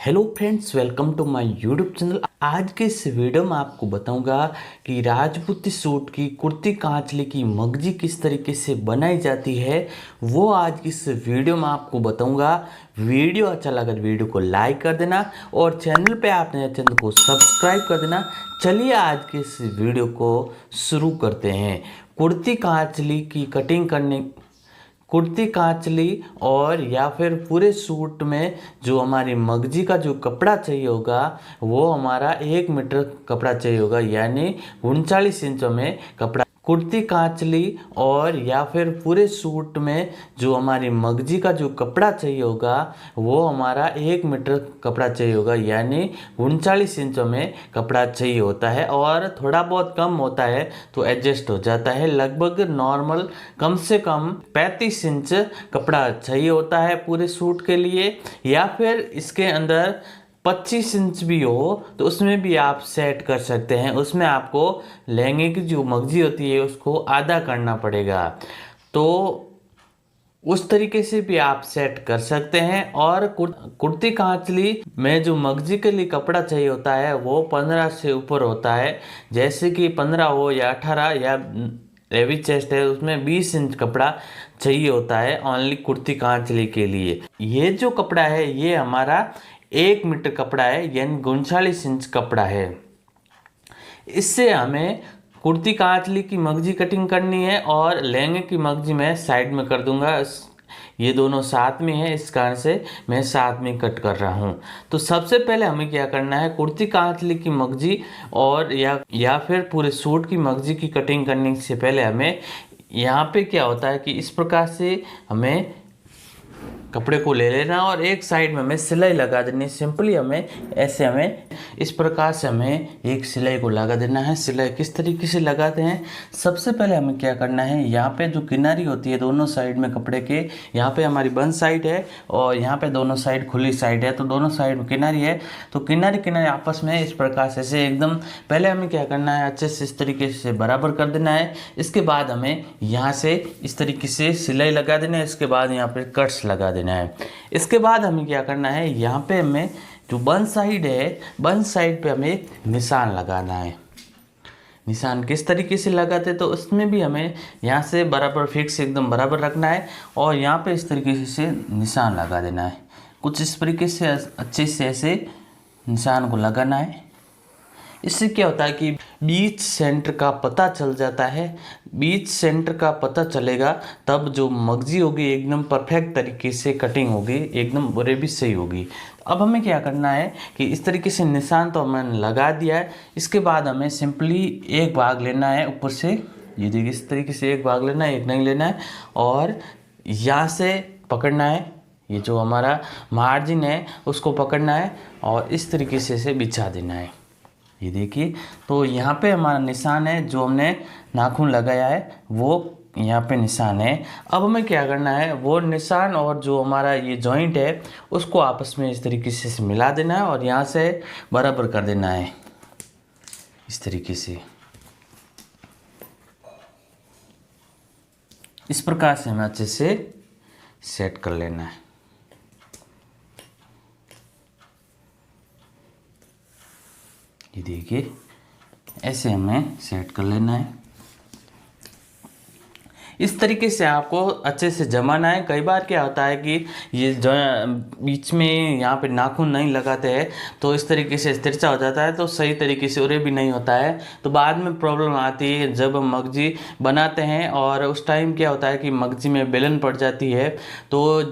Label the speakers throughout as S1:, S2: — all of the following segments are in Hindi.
S1: Hello friends, welcome to my YouTube channel. आज के इस वीडियो में आपको बताऊंगा कि राजपूती सूट की कुर्ती कांचले की मगजी किस तरीके से बनाई जाती है, वो आज की इस वीडियो में आपको बताऊंगा। वीडियो अच्छा लगा तो वीडियो को लाइक कर देना और चैनल पे आपने चैनल को सब्सक्राइब कर देना। चलिए आज के इस वीडियो को शुरू करते हैं। कुर्ती कांचली की कटिंग करने कुर्ती कांचली और या फिर पूरे सूट में जो हमारी मगजी का जो कपड़ा चाहिए होगा वो हमारा 1 मीटर कपड़ा चाहिए होगा, यानी 39 इंचों में कपड़ा। कुर्ती कांचली और या फिर पूरे सूट में जो हमारी मगजी का जो कपड़ा चाहिए होगा वो हमारा 1 मीटर कपड़ा चाहिए होगा, यानी 39 इंचों में कपड़ा चाहिए होता है। और थोड़ा बहुत कम होता है तो एडजस्ट हो जाता है। लगभग नॉर्मल कम से कम 35 इंच कपड़ा चाहिए होता है पूरे सूट के लिए, या फिर इसके अंदर 25 इंच भी हो तो उसमें भी आप सेट कर सकते हैं। उसमें आपको लहंगे की जो मगजी होती है उसको आधा करना पड़ेगा, तो उस तरीके से भी आप सेट कर सकते हैं। और कुर्ती कांचली में जो मगजी के लिए कपड़ा चाहिए होता है वो 15 से ऊपर होता है, जैसे कि 15 हो या 18, या हेवी चेस्ट है उसमें 20 इंच कपड़ा चाहिए होता है ओनली कुर्ती कांचली के लिए। ये जो कपड़ा है ये हमारा 1 मीटर कपड़ा है, यानी 39 इंच कपड़ा है। इससे हमें कुर्ती कांचली की मगजी कटिंग करनी है और लहंगे की मगजी मैं साइड में कर दूंगा। ये दोनों साथ में है, इस कारण से मैं साथ में कट कर रहा हूँ। तो सबसे पहले हमें क्या करना है, कुर्ती कांचली की मगजी और या फिर पूरे सूट की मगजी की कटिंग करने से पहले हमें यहाँ पे क्या होता है कि इस प्रकार से हमें कपड़े को ले लेना और एक साइड में हमें सिलाई लगा देनी। सिंपली हमें इस प्रकार से हमें एक सिलाई को लगा देना है। सिलाई किस तरीके से लगाते हैं, सबसे पहले हमें क्या करना है, यहाँ पे जो किनारी होती है दोनों साइड में कपड़े के, यहाँ पे हमारी बंद साइड है और यहाँ पे दोनों साइड खुली साइड है, तो दोनों साइड में किनारी है, तो किनारी किनारी आपस में इस प्रकार से एकदम पहले हमें क्या करना है, अच्छे से इस तरीके से बराबर कर देना है। इसके बाद हमें यहाँ से इस तरीके से सिलाई लगा देना है, इसके बाद यहाँ पे कट्स लगा देना है। इसके बाद हमें क्या करना है, यहाँ पे हमें जो बंद साइड है, बंद साइड पे हमें एक निशान लगाना है। निशान किस तरीके से लगाते, तो उसमें भी हमें यहाँ से बराबर फिक्स एकदम बराबर रखना है और यहाँ पे इस तरीके से निशान लगा देना है। कुछ इस तरीके से अच्छे से ऐसे निशान को लगाना है। इससे क्या होता है कि बीच सेंटर का पता चल जाता है। बीच सेंटर का पता चलेगा तब जो मगजी होगी एकदम परफेक्ट तरीके से कटिंग होगी, एकदम बुरे भी सही होगी। अब हमें क्या करना है कि इस तरीके से निशान तो हमने लगा दिया है। इसके बाद हमें सिंपली एक भाग लेना है ऊपर से, ये देखिए इस तरीके से एक भाग लेना है, एक नहीं लेना है, और यहाँ से पकड़ना है। ये जो हमारा मार्जिन है उसको पकड़ना है और इस तरीके से बिछा देना है। ये देखिए, तो यहाँ पे हमारा निशान है, जो हमने नाखून लगाया है वो यहाँ पे निशान है। अब हमें क्या करना है, वो निशान और जो हमारा ये जॉइंट है उसको आपस में इस तरीके से मिला देना है और यहाँ से बराबर कर देना है इस तरीके से। इस प्रकार से हमें अच्छे से सेट कर लेना है। ये देखिए ऐसे हमें सेट कर लेना है। इस तरीके से आपको अच्छे से जमाना है। कई बार क्या होता है कि ये जो बीच में यहाँ पे नाखून नहीं लगाते हैं तो इस तरीके से तिरछा हो जाता है, तो सही तरीके से उरे भी नहीं होता है, तो बाद में प्रॉब्लम आती है जब हम मगजी बनाते हैं। और उस टाइम क्या होता है कि मगजी में बेलन पड़ जाती है, तो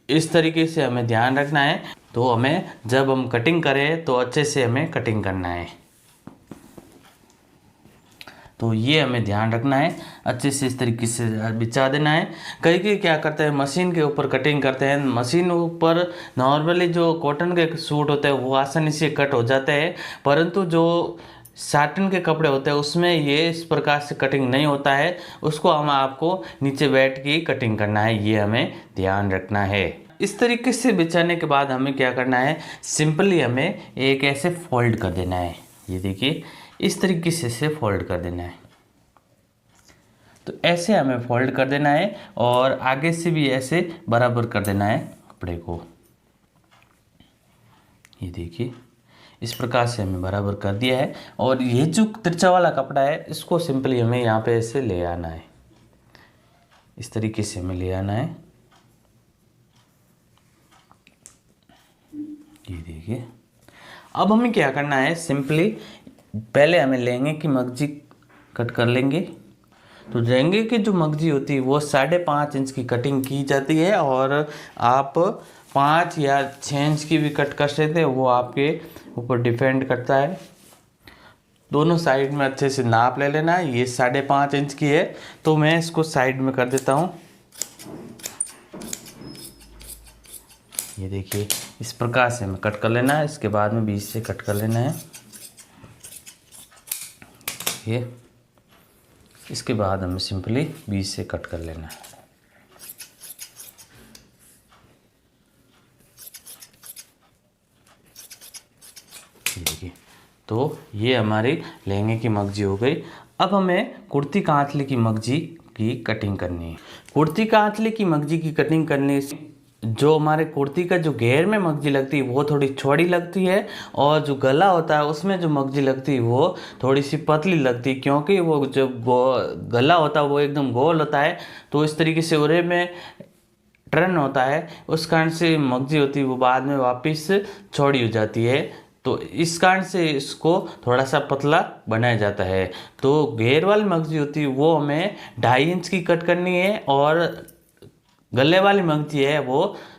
S1: इस तरीके से हमें ध्यान रखना है। तो हमें जब हम कटिंग करें तो अच्छे से हमें कटिंग करना है, तो ये हमें ध्यान रखना है। अच्छे से इस तरीके से बिछा देना है। कई कई क्या करते हैं, मशीन के ऊपर कटिंग करते हैं। मशीन ऊपर नॉर्मली जो कॉटन के सूट होते हैं वो आसानी से कट हो जाते हैं, परंतु जो साटन के कपड़े होते हैं उसमें ये इस प्रकार से कटिंग नहीं होता है। उसको हम आपको नीचे बैठ के कटिंग करना है, ये हमें ध्यान रखना है। इस तरीके से बिछाने के बाद हमें क्या करना है, सिंपली हमें एक ऐसे फोल्ड कर देना है। ये देखिए इस तरीके से फोल्ड कर देना है, तो ऐसे हमें फोल्ड कर देना है और आगे से भी ऐसे बराबर कर देना है कपड़े को। ये देखिए इस प्रकार से हमें बराबर कर दिया है। और ये जो तिरछा वाला कपड़ा है इसको सिंपली हमें यहाँ पे ऐसे ले आना है, इस तरीके से हमें ले आना है। ये देखिए अब हमें क्या करना है, सिंपली पहले हमें लहंगे की मगजी कट कर लेंगे। तो लहंगे की जो मगजी होती है वो 5.5 इंच की कटिंग की जाती है, और आप 5 या 6 इंच की भी कट कर सकते हैं, वो आपके ऊपर डिपेंड करता है। दोनों साइड में अच्छे से नाप ले लेना है। ये 5.5 इंच की है तो मैं इसको साइड में कर देता हूँ। ये देखिए इस प्रकार से हमें कट कर लेना है। इसके बाद में बीच से कट कर लेना है। ये इसके बाद हमें सिंपली बीच से कट कर लेना है। ये देखिए तो ये हमारी लहंगे की मगजी हो गई। अब हमें कुर्ती कांचले की मगजी की कटिंग करनी है। कुर्ती कांचले की मगजी की कटिंग करने से जो हमारे कुर्ती का जो घेर में मगजी लगती है वो थोड़ी चौड़ी लगती है, और जो गला होता है उसमें जो मगजी लगती है वो थोड़ी सी पतली लगती है, क्योंकि वो जो गला होता है वो एकदम गोल होता है। तो इस तरीके से उरे में टर्न होता है, उस कारण से मगजी होती है वो बाद में वापस चौड़ी हो जाती है। तो इस कारण से इसको थोड़ा सा पतला बनाया जाता है। तो घेर वाली मगजी होती है वो हमें 2.5 इंच की कट करनी है, और गले वाली मगजी है वो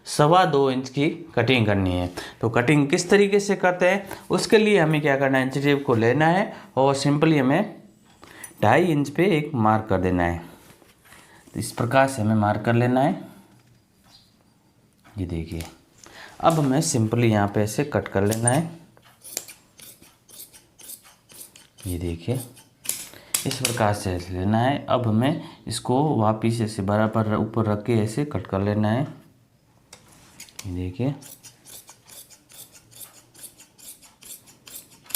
S1: 2.25 इंच की कटिंग करनी है। तो कटिंग किस तरीके से करते हैं उसके लिए हमें क्या करना है, इंच टेप को लेना है और सिंपली हमें 2.5 इंच पे एक मार्क कर देना है। तो इस प्रकार से हमें मार्क कर लेना है। ये देखिए अब हमें सिंपली यहाँ पे ऐसे कट कर लेना है। ये देखिए इस प्रकार से ऐसे लेना है। अब हमें इसको वापिस ऐसे बराबर ऊपर रख के ऐसे कट कर लेना है। ये देखिए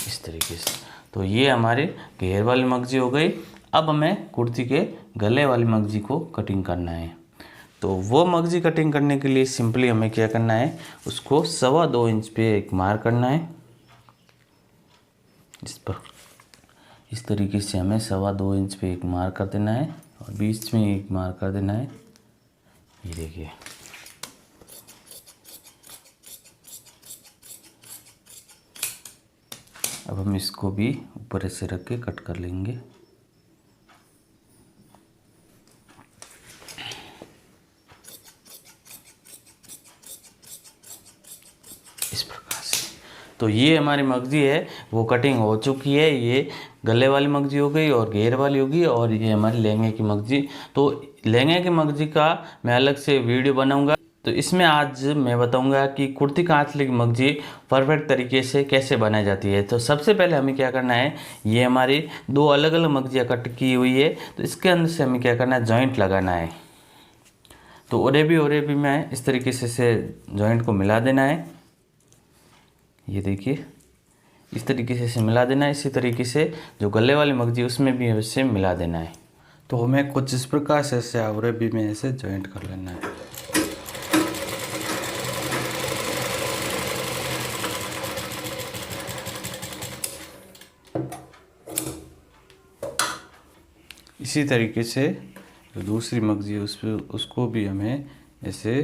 S1: इस तरीके से। तो ये हमारे घेर वाली मगजी हो गई। अब हमें कुर्ती के गले वाली मगजी को कटिंग करना है। तो वो मगजी कटिंग करने के लिए सिंपली हमें क्या करना है, उसको 2.25 इंच पे एक मार्क करना है। इस तरीके से हमें 2.25 इंच पे एक मार्क कर देना है, और बीच में एक मार्क कर देना है। ये देखिए अब हम इसको भी ऊपर ऐसे रख के कट कर लेंगे। इस प्रकार से तो ये हमारी मगजी है वो कटिंग हो चुकी है। ये गले वाली मगजी हो गई और घेर वाली होगी, और ये हमारी लहंगे की मगजी। तो लहंगे की मगजी का मैं अलग से वीडियो बनाऊंगा। तो इसमें आज मैं बताऊंगा कि कुर्ती कांचले की मगजी परफेक्ट तरीके से कैसे बनाई जाती है। तो सबसे पहले हमें क्या करना है, ये हमारी 2 अलग अलग मगजियाँ कट की हुई है, तो इसके अंदर से हमें क्या करना है, जॉइंट लगाना है। तो ओरे भी मैं इस तरीके से जॉइंट को मिला देना है। ये देखिए इस तरीके से इसे मिला देना है। इसी तरीके से जो गले वाली मगजी उसमें भी इसे मिला देना है। तो हमें कुछ इस प्रकार से ऐसे आवरे भी में ऐसे जॉइंट कर लेना है। इसी तरीके से जो दूसरी मगजी है उसको भी हमें ऐसे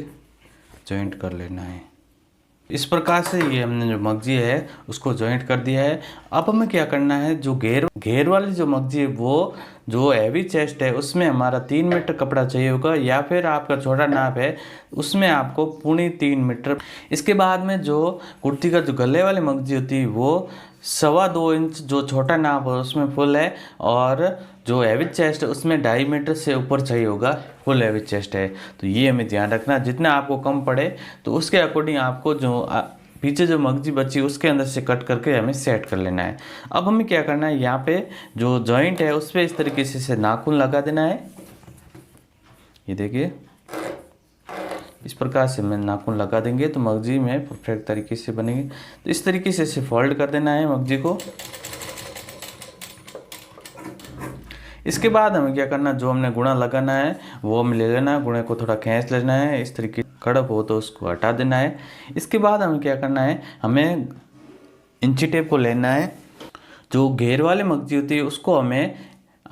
S1: जॉइंट कर लेना है। इस प्रकार से ये हमने जो मगजी है उसको जॉइंट कर दिया है। अब हमें क्या करना है, जो घेर वाली जो मगजी है वो जो हैवी चेस्ट है उसमें हमारा 3 मीटर कपड़ा चाहिए होगा, या फिर आपका छोटा नाप है उसमें आपको 3.25 मीटर। इसके बाद में जो कुर्ती का जो गले वाली मगजी होती है वो 2.25 इंच जो छोटा नाप है उसमें फुल है, और जो हैवी चेस्ट है उसमें 2.5 मीटर से ऊपर चाहिए होगा, फुल हैवी चेस्ट है। तो ये हमें ध्यान रखना, जितना आपको कम पड़े तो उसके अकॉर्डिंग आपको जो पीछे जो मगजी बची उसके अंदर से कट करके हमें सेट कर लेना है। अब हमें क्या करना है, यहाँ पे जो जॉइंट है उस पर इस तरीके से नाखून लगा देना है। ये देखिए इस प्रकार से मैं नाखून लगा देंगे तो मगजी में परफेक्ट तरीके से बनेंगे। तो इस तरीके से इसे फोल्ड कर देना है मगजी को। इसके बाद हमें क्या करना, जो हमने गुणा लगाना है वो हमें ले लेना है, गुणे को थोड़ा खींच लेना है, इस तरीके कड़क हो तो उसको हटा देना है। इसके बाद हमें क्या करना है, हमें इंची टेप को लेना है। जो घेर वाले मगजी होती है उसको हमें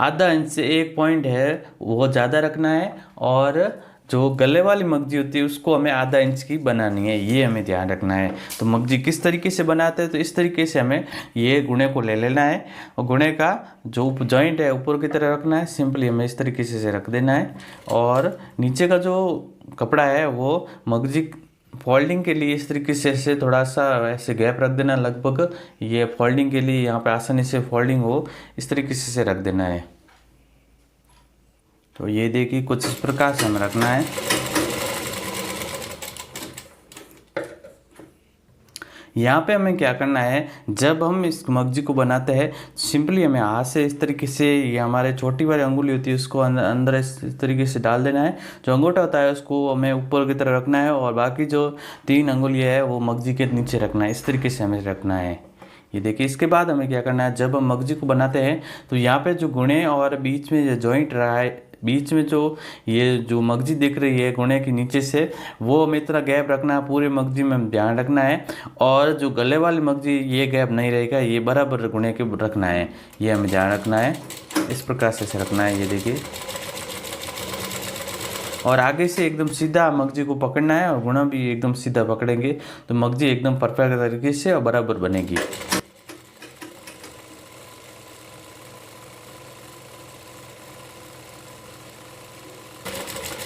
S1: आधा इंच से 1 पॉइंट है वो ज़्यादा रखना है, और जो गले वाली मगजी होती है उसको हमें आधा इंच की बनानी है, ये हमें ध्यान रखना है। तो मगजी किस तरीके से बनाते हैं, तो इस तरीके से हमें ये गुणे को ले लेना है और गुणे का जो जॉइंट है ऊपर की तरह रखना है, सिंपली हमें इस तरीके से रख देना है। और नीचे का जो कपड़ा है वो मगजी फोल्डिंग के लिए इस तरीके से ऐसे थोड़ा सा ऐसे गैप रख देना, लगभग ये फोल्डिंग के लिए यहाँ पे आसानी से फोल्डिंग हो इस तरीके से रख देना है। तो ये देखिए कुछ इस प्रकार से हमें रखना है। यहाँ पे हमें क्या करना है, जब हम इस मगजी को बनाते हैं सिंपली हमें हाथ से इस तरीके से, ये हमारे छोटी वाली अंगुली होती है उसको अंदर इस तरीके से डाल देना है। जो अंगूठा होता है उसको हमें ऊपर की तरफ रखना है और बाकी जो 3 अंगुलियाँ है वो मगजी के नीचे रखना है, इस तरीके से हमें रखना है। ये देखिए इसके बाद हमें क्या करना है, जब हम मगजी को बनाते हैं तो यहाँ पे जो गुणे और बीच में जो जॉइंट रहा है, बीच में जो ये जो मगजी दिख रही है गुणे के नीचे से, वो हमें इतना गैप रखना है, पूरे मगजी में ध्यान रखना है। और जो गले वाली मगजी ये गैप नहीं रहेगा, ये बराबर गुणे के रखना है, ये हमें ध्यान रखना है। इस प्रकार से रखना है, ये देखिए। और आगे से एकदम सीधा मगजी को पकड़ना है और गुणा भी एकदम सीधा पकड़ेंगे तो मगजी एकदम परफेक्ट तरीके से और बराबर बनेगी।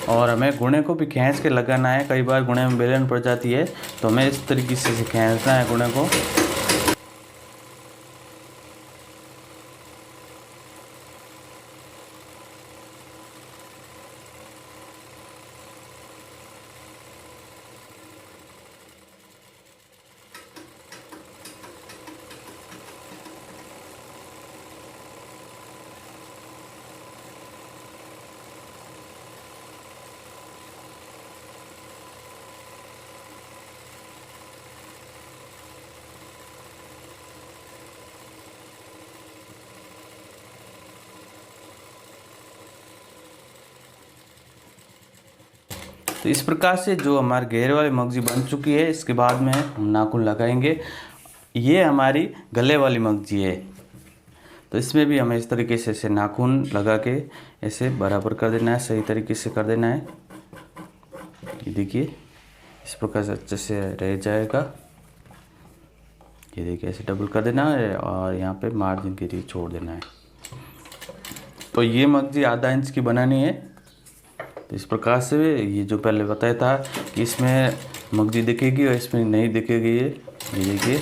S1: और हमें गुणे को भी खींच के लगाना है, कई बार गुणे में बेलन पड़ जाती है तो हमें इस तरीके से खींचना है गुणे को। तो इस प्रकार से जो हमारे घेरे वाली मगजी बन चुकी है, इसके बाद में हम नाखून लगाएंगे। ये हमारी गले वाली मगजी है, तो इसमें भी हमें इस तरीके से ऐसे नाखून लगा के ऐसे बराबर कर देना है, सही तरीके से कर देना है। ये देखिए इस प्रकार से अच्छे से रह जाएगा। ये देखिए ऐसे डबल कर देना है और यहाँ पे मार्जिन के लिए छोड़ देना है। तो ये मगजी आधा इंच की बनानी है। तो इस प्रकार से ये जो पहले बताया था कि इसमें मगजी दिखेगी और इसमें नहीं दिखेगी, ये देखिए।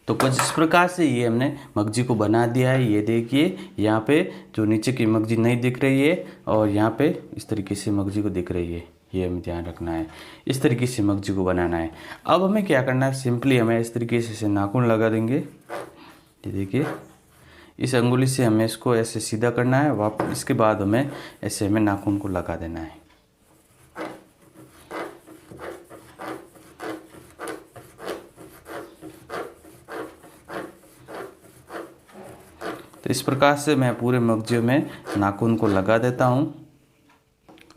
S1: तो कुछ इस प्रकार से ये हमने मगजी को बना दिया है। ये देखिए यहाँ पे जो नीचे की मगजी नहीं दिख रही है और यहाँ पे इस तरीके से मगजी को दिख रही है, ये हमें ध्यान रखना है। इस तरीके से मगजी को बनाना है। अब हमें क्या करना है, सिंपली हमें इस तरीके से नाखून लगा देंगे। ये देखिए इस अंगुली से हमें इसको ऐसे सीधा करना है, वापस इसके बाद हमें ऐसे हमें नाखून को लगा देना है। तो इस प्रकार से मैं पूरे मगजियों में नाखून को लगा देता हूँ।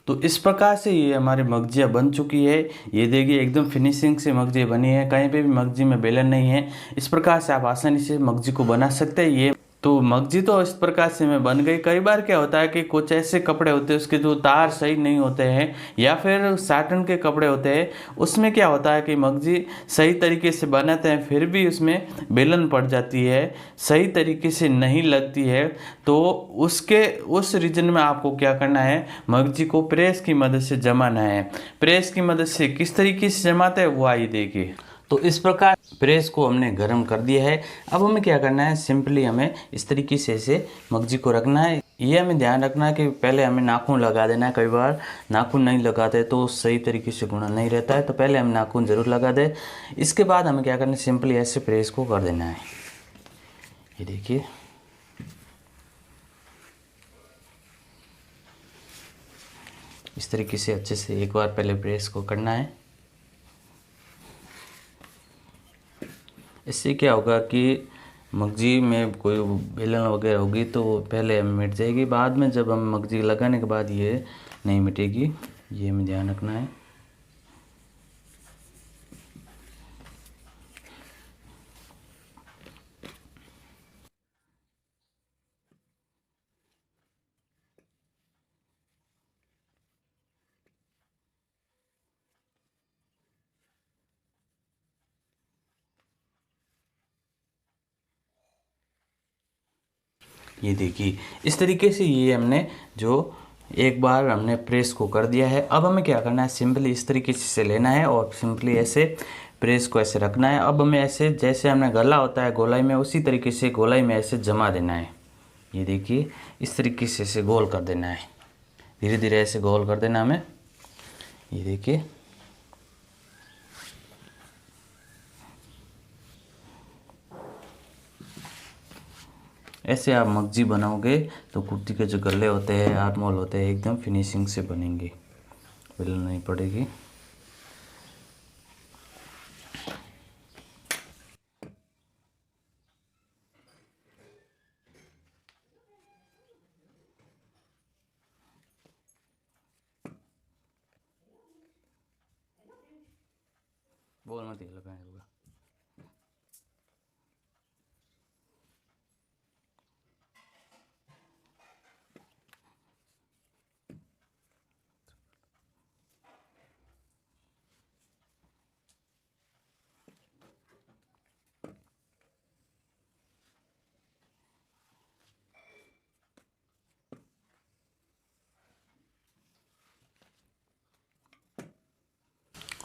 S1: तो इस प्रकार से ये हमारी मगजियाँ बन चुकी है। ये देखिए एकदम फिनिशिंग से मगजी बनी है, कहीं पे भी मगजी में बेलन नहीं है। इस प्रकार से आप आसानी से मगजी को बना सकते हैं। ये तो मगजी तो इस प्रकार से में बन गई। कई बार क्या होता है कि कुछ ऐसे कपड़े होते हैं उसके जो तार सही नहीं होते हैं, या फिर साटन के कपड़े होते हैं, उसमें क्या होता है कि मगजी सही तरीके से बनाते हैं फिर भी उसमें बेलन पड़ जाती है, सही तरीके से नहीं लगती है। तो उस रीजन में आपको क्या करना है, मगजी को प्रेस की मदद से जमाना है। प्रेस की मदद से किस तरीके से जमाते हैं वो आइए देखिए। तो इस प्रकार प्रेस को हमने गर्म कर दिया है। अब हमें क्या करना है, सिंपली हमें इस तरीके से ऐसे मगजी को रखना है। ये हमें ध्यान रखना है कि पहले हमें नाखून लगा देना है। कई बार नाखून नहीं लगाते तो सही तरीके से गुना नहीं रहता है, तो पहले हम नाखून ज़रूर लगा दें। इसके बाद हमें क्या करना है, सिंपली ऐसे प्रेस को कर देना है। ये देखिए, इस तरीके से अच्छे से एक बार पहले प्रेस को करना है। इससे क्या होगा कि मगजी में कोई बेलन वगैरह होगी तो पहले मिट जाएगी, बाद में जब हम मगजी लगाने के बाद ये नहीं मिटेगी। ये हमें ध्यान रखना है। ये देखिए, इस तरीके से ये हमने जो एक बार हमने प्रेस को कर दिया है। अब हमें क्या करना है, सिंपली इस तरीके से लेना है और सिंपली ऐसे प्रेस को ऐसे रखना है। अब हमें ऐसे जैसे हमने गला होता है गोलाई में, उसी तरीके से गोलाई में ऐसे जमा देना है। ये देखिए, इस तरीके से ऐसे गोल कर देना है, धीरे धीरे ऐसे गोल कर देना हमें। ये देखिए, ऐसे आप मगजी बनाओगे तो कुर्ती के जो गले होते हैं, आर्महोल होते हैं, एकदम फिनिशिंग से बनेंगे, बेलन नहीं पड़ेगी। बोल मत लगाए होगा।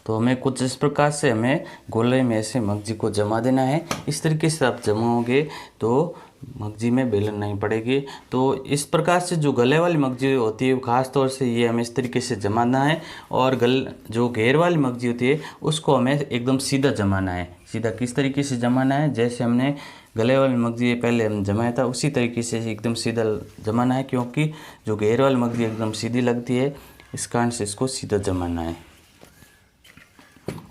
S1: तो हमें कुछ इस प्रकार से हमें गोले में ऐसे मगजी को जमा देना है। इस तरीके से आप जमाओगे तो मगजी में बेलन नहीं पड़ेगी। तो इस प्रकार से जो गले वाली मगजी होती है ख़ास तौर से ये हमें इस तरीके से जमाना है, और जो घेर वाली मगजी होती है उसको हमें एकदम सीधा जमाना है। सीधा किस तरीके से जमाना है, जैसे हमने गले वाली मगजी पहले हम जमाया था उसी तरीके से एकदम सीधा जमाना है, क्योंकि जो घेर वाली मगजी एकदम सीधी लगती है, इस कारण से इसको सीधा जमाना है।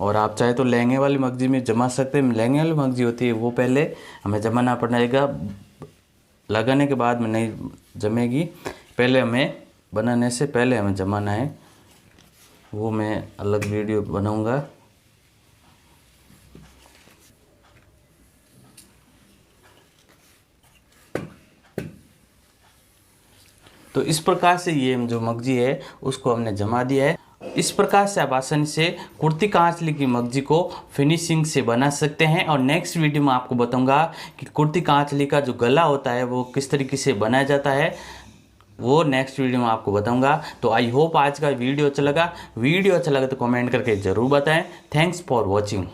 S1: और आप चाहे तो लहंगे वाली मगजी में जमा सकते हैं। लहंगे वाली मगजी होती है वो पहले हमें जमाना पड़ेगा, लगाने के बाद में नहीं जमेगी। पहले हमें बनाने से पहले हमें जमाना है, वो मैं अलग वीडियो बनाऊंगा। तो इस प्रकार से ये जो मगजी है उसको हमने जमा दिया है। इस प्रकार से आप आसानी से कुर्ती कांचली की मगजी को फिनिशिंग से बना सकते हैं। और नेक्स्ट वीडियो में आपको बताऊंगा कि कुर्ती कांचली का जो गला होता है वो किस तरीके से बनाया जाता है, वो नेक्स्ट वीडियो में आपको बताऊंगा। तो आई होप आज का वीडियो अच्छा लगा तो कमेंट करके ज़रूर बताएं। Thanks for watching.